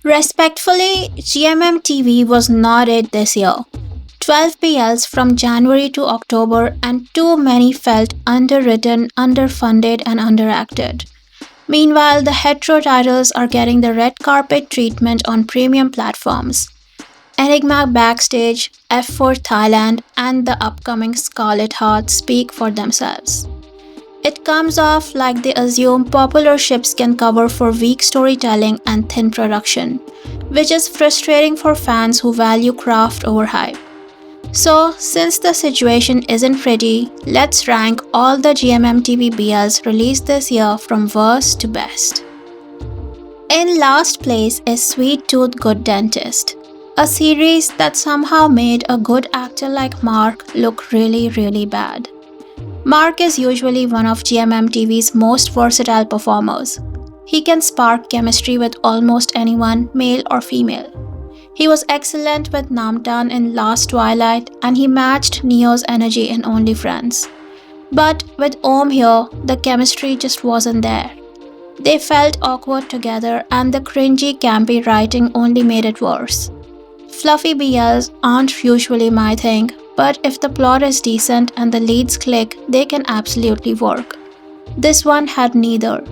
Respectfully, GMMTV was not it this year. 12 PLs from January to October, and too many felt underwritten, underfunded, and underacted. Meanwhile, the hetero titles are getting the red carpet treatment on premium platforms. Enigma Backstage, F4 Thailand, and the upcoming Scarlet Heart speak for themselves. It comes off like they assume popular ships can cover for weak storytelling and thin production, which is frustrating for fans who value craft over hype. So, since the situation isn't pretty, let's rank all the GMMTV BLs released this year from worst to best. In last place is Sweet Tooth Good Dentist, a series that somehow made a good actor like Mark look really bad. Mark is usually one of GMMTV's most versatile performers. He can spark chemistry with almost anyone, male or female. He was excellent with Namtan in Last Twilight, and he matched Neo's energy in Only Friends. But with Om here, the chemistry just wasn't there. They felt awkward together, and the cringy, campy writing only made it worse. Fluffy BLs aren't usually my thing, but if the plot is decent and the leads click, they can absolutely work. This one had neither.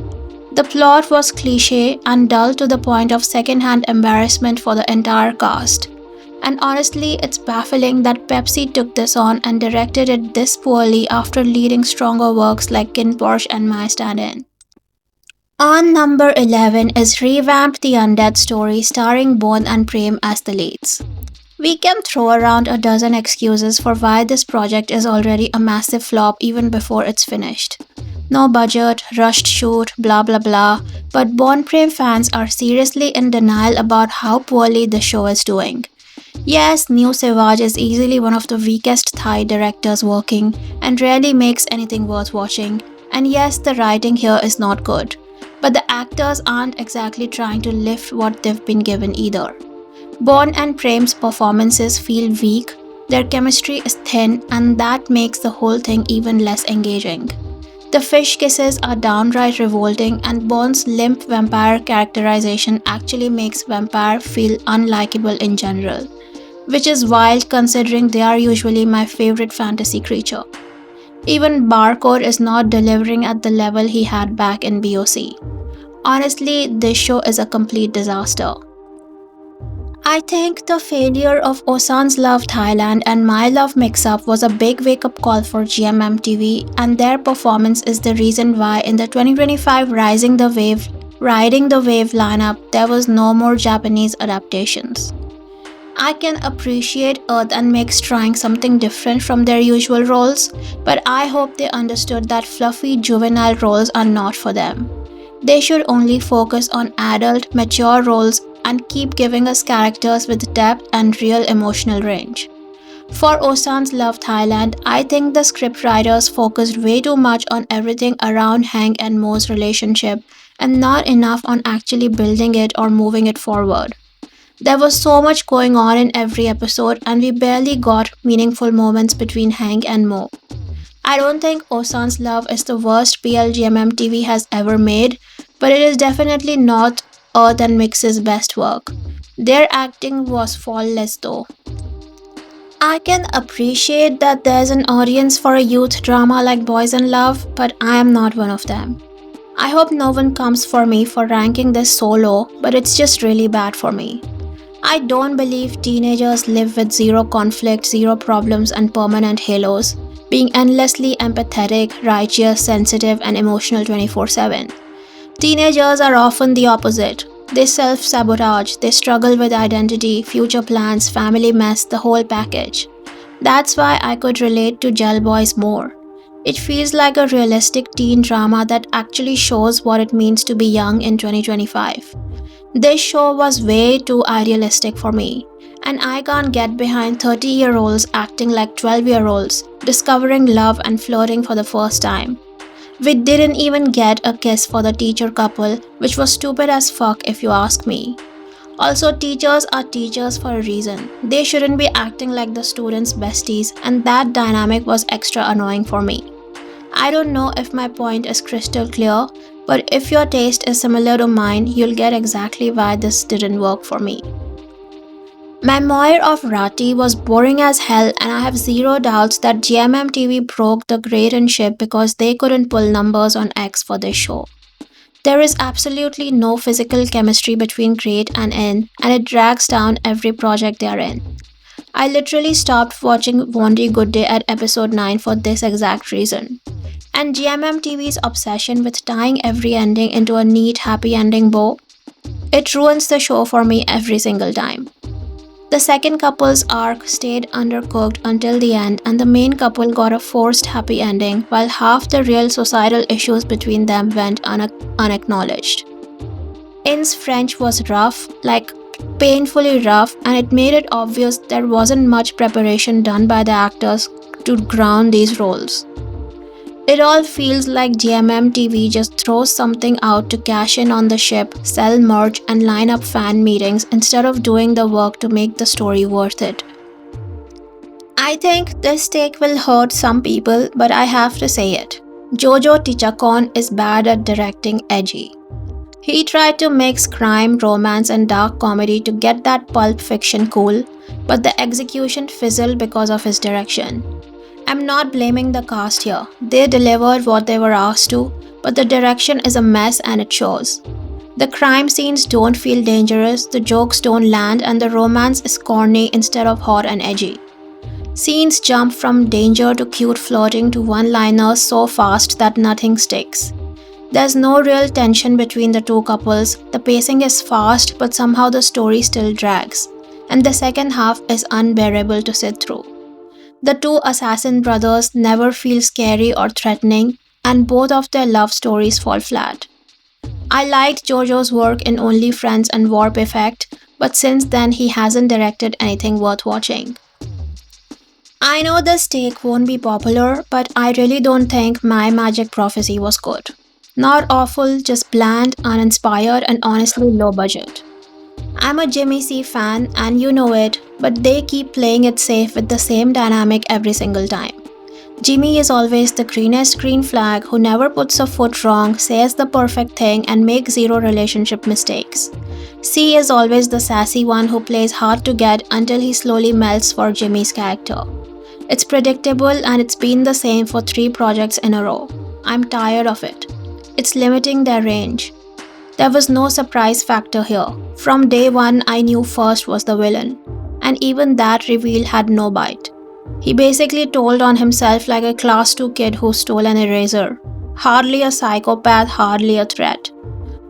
The plot was cliche and dull to the point of secondhand embarrassment for the entire cast. And honestly, it's baffling that Pepsi took this on and directed it this poorly after leading stronger works like Kin Porsche and My Stand-In. On number 11 is Revamped the Undead Story starring Bon and Prem as the leads. We can throw around a dozen excuses for why this project is already a massive flop even before it's finished. No budget, rushed shoot, blah blah blah, but Bon Prem fans are seriously in denial about how poorly the show is doing. Yes, New Savage is easily one of the weakest Thai directors working and rarely makes anything worth watching, and yes, the writing here is not good. But the actors aren't exactly trying to lift what they've been given either. Bon and Prem's performances feel weak, their chemistry is thin, and that makes the whole thing even less engaging. The fish kisses are downright revolting, and Bon's limp vampire characterization actually makes vampire feel unlikable in general, which is wild considering they are usually my favorite fantasy creature. Even Barcode is not delivering at the level he had back in BOC. Honestly, this show is a complete disaster. I think the failure of Osan's Love Thailand and My Love Mix-Up was a big wake-up call for GMMTV, and their performance is the reason why in the 2025 Riding the Wave lineup there was no more Japanese adaptations. I can appreciate Earth and Mix trying something different from their usual roles, but I hope they understood that fluffy juvenile roles are not for them. They should only focus on adult, mature roles and keep giving us characters with depth and real emotional range. For Osan's Love Thailand, I think the scriptwriters focused way too much on everything around Hank and Mo's relationship and not enough on actually building it or moving it forward. There was so much going on in every episode, and we barely got meaningful moments between Hank and Mo. I don't think Osan's Love is the worst PL GMMTV has ever made, but it is definitely not Earth and Mix's best work. Their acting was flawless though. I can appreciate that there's an audience for a youth drama like Boys in Love, but I am not one of them. I hope no one comes for me for ranking this so low, but it's just really bad for me. I don't believe teenagers live with zero conflict, zero problems, and permanent halos, being endlessly empathetic, righteous, sensitive, and emotional 24/7. Teenagers are often the opposite. They self-sabotage, they struggle with identity, future plans, family mess, the whole package. That's why I could relate to Gel Boys more. It feels like a realistic teen drama that actually shows what it means to be young in 2025. This show was way too idealistic for me, and I can't get behind 30-year-olds acting like 12-year-olds, discovering love and flirting for the first time. We didn't even get a kiss for the teacher couple, which was stupid as fuck if you ask me. Also, teachers are teachers for a reason. They shouldn't be acting like the students' besties, and that dynamic was extra annoying for me. I don't know if my point is crystal clear, But if your taste is similar to mine, you'll get exactly why this didn't work for me. Memoir of Rati was boring as hell, and I have zero doubts that GMMTV broke the grade and ship because they couldn't pull numbers on X for this show. There is absolutely no physical chemistry between Great and N, and it drags down every project they are in. I literally stopped watching Wondy Good Day at episode 9 for this exact reason. And GMMTV's obsession with tying every ending into a neat happy ending bow, it ruins the show for me every single time. The second couple's arc stayed undercooked until the end, and the main couple got a forced happy ending, while half the real societal issues between them went unacknowledged. In's French was rough, like painfully rough, and it made it obvious there wasn't much preparation done by the actors to ground these roles. It all feels like GMMTV just throws something out to cash in on the ship, sell merch, and line up fan meetings instead of doing the work to make the story worth it. I think this take will hurt some people, but I have to say it. Jojo Tichakon is bad at directing edgy. He tried to mix crime, romance, and dark comedy to get that pulp fiction cool, but the execution fizzled because of his direction. I'm not blaming the cast here. They delivered what they were asked to, but the direction is a mess and it shows. The crime scenes don't feel dangerous, the jokes don't land, and the romance is corny instead of hot and edgy. Scenes jump from danger to cute flirting to one-liners so fast that nothing sticks. There's no real tension between the two couples, the pacing is fast but somehow the story still drags, and the second half is unbearable to sit through. The two assassin brothers never feel scary or threatening, and both of their love stories fall flat. I liked Jojo's work in Only Friends and Warp Effect, but since then he hasn't directed anything worth watching. I know this take won't be popular, but I really don't think My Magic Prophecy was good. Not awful, just bland, uninspired, and honestly low budget. I'm a Jimmy C fan and you know it, but they keep playing it safe with the same dynamic every single time. Jimmy is always the greenest green flag who never puts a foot wrong, says the perfect thing, and makes zero relationship mistakes. C is always the sassy one who plays hard to get until he slowly melts for Jimmy's character. It's predictable and it's been the same for 3 projects in a row. I'm tired of it. It's limiting their range. There was no surprise factor here. From day one, I knew First was the villain, and even that reveal had no bite. He basically told on himself like a class 2 kid who stole an eraser. Hardly a psychopath, hardly a threat.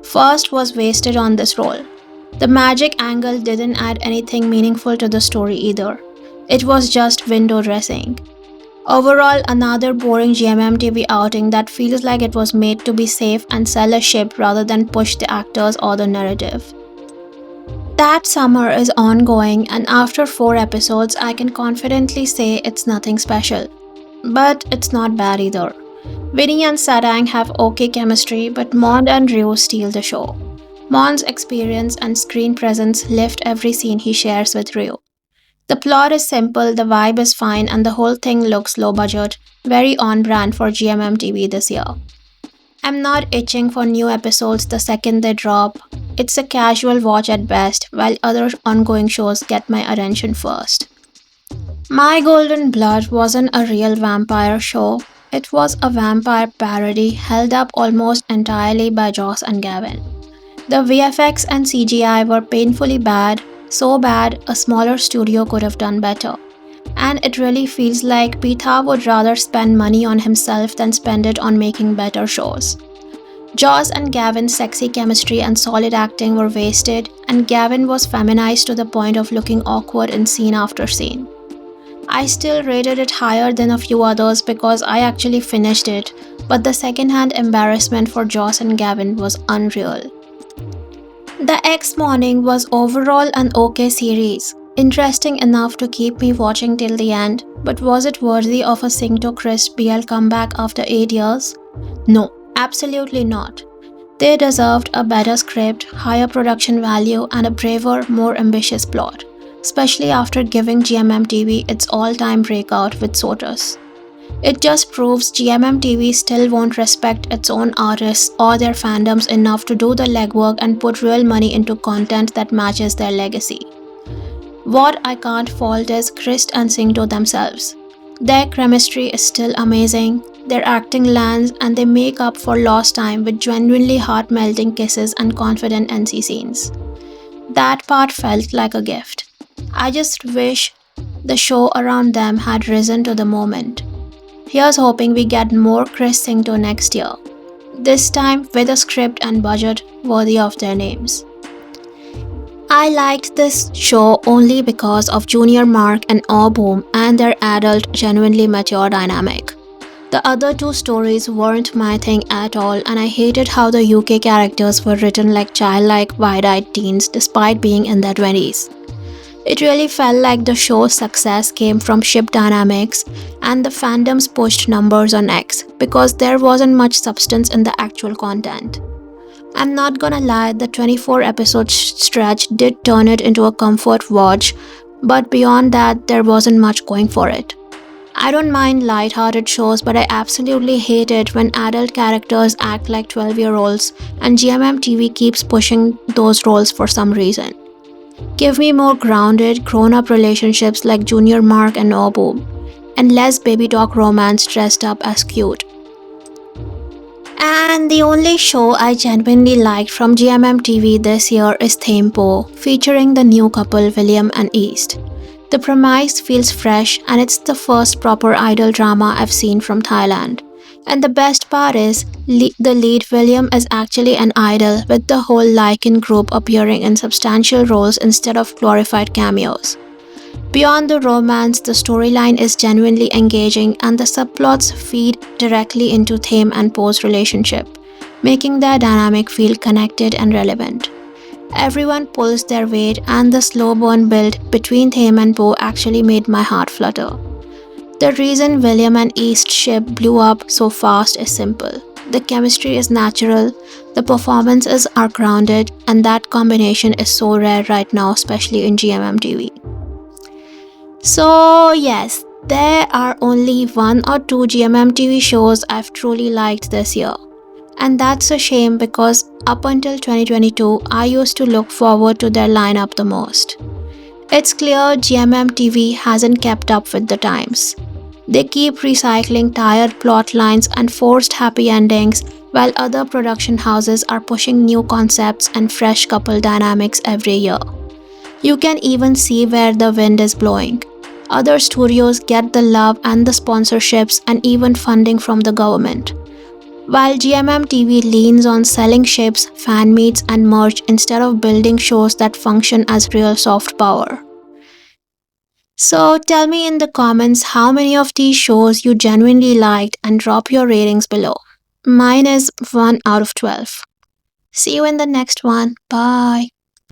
First was wasted on this role. The magic angle didn't add anything meaningful to the story either. It was just window dressing. Overall, another boring GMMTV outing that feels like it was made to be safe and sell a ship rather than push the actors or the narrative. That summer is ongoing, and after 4 episodes, I can confidently say it's nothing special. But it's not bad either. Vinny and Sarang have okay chemistry, but Mond and Ryu steal the show. Mond's experience and screen presence lift every scene he shares with Ryu. The plot is simple, the vibe is fine, and the whole thing looks low budget, very on brand for GMMTV this year. I'm not itching for new episodes the second they drop. It's a casual watch at best, while other ongoing shows get my attention first. My Golden Blood wasn't a real vampire show. It was a vampire parody held up almost entirely by Joss and Gavin. The VFX and CGI were painfully bad, so bad a smaller studio could have done better. And it really feels like Pitha would rather spend money on himself than spend it on making better shows. Joss and Gavin's sexy chemistry and solid acting were wasted, and Gavin was feminized to the point of looking awkward in scene after scene. I still rated it higher than a few others because I actually finished it, but the second-hand embarrassment for Joss and Gavin was unreal. The X Morning was overall an okay series, interesting enough to keep me watching till the end, but was it worthy of a Sing to Chris BL comeback after 8 years? No, absolutely not. They deserved a better script, higher production value, and a braver, more ambitious plot, especially after giving GMMTV its all-time breakout with Sotus. It just proves GMMTV still won't respect its own artists or their fandoms enough to do the legwork and put real money into content that matches their legacy. What I can't fault is Chris and Singto themselves. Their chemistry is still amazing, their acting lands, and they make up for lost time with genuinely heart melting kisses and confident NC scenes. That part felt like a gift. I just wish the show around them had risen to the moment. Here's hoping we get more Chris Singto next year, this time with a script and budget worthy of their names. I liked this show only because of Junior Mark and Boom and their adult, genuinely mature dynamic. The other two stories weren't my thing at all, and I hated how the UK characters were written like childlike, wide eyed teens despite being in their 20s. It really felt like the show's success came from ship dynamics and the fandoms pushed numbers on X because there wasn't much substance in the actual content. I'm not gonna lie, the 24 episode stretch did turn it into a comfort watch, but beyond that, there wasn't much going for it. I don't mind light-hearted shows, but I absolutely hate it when adult characters act like 12-year-olds and GMMTV keeps pushing those roles for some reason. Give me more grounded, grown-up relationships like Junior Mark and Boom, and less baby talk romance dressed up as cute. And the only show I genuinely liked from GMMTV this year is Thempo, featuring the new couple William and East. The premise feels fresh and it's the first proper idol drama I've seen from Thailand. And the best part is, the lead William is actually an idol with the whole Lycan group appearing in substantial roles instead of glorified cameos. Beyond the romance, the storyline is genuinely engaging and the subplots feed directly into Thame and Po's relationship, making their dynamic feel connected and relevant. Everyone pulls their weight and the slow burn build between Thame and Po actually made my heart flutter. The reason William and East ship blew up so fast is simple. The chemistry is natural, the performances are grounded, and that combination is so rare right now, especially in GMMTV. So, yes, there are only one or two GMMTV shows I've truly liked this year. And that's a shame because up until 2022, I used to look forward to their lineup the most. It's clear GMMTV hasn't kept up with the times. They keep recycling tired plot lines and forced happy endings, while other production houses are pushing new concepts and fresh couple dynamics every year. You can even see where the wind is blowing. Other studios get the love and the sponsorships and even funding from the government, while GMMTV leans on selling ships, fan meets, and merch instead of building shows that function as real soft power. So tell me in the comments how many of these shows you genuinely liked and drop your ratings below. Mine is 1 out of 12. See you in the next one. Bye.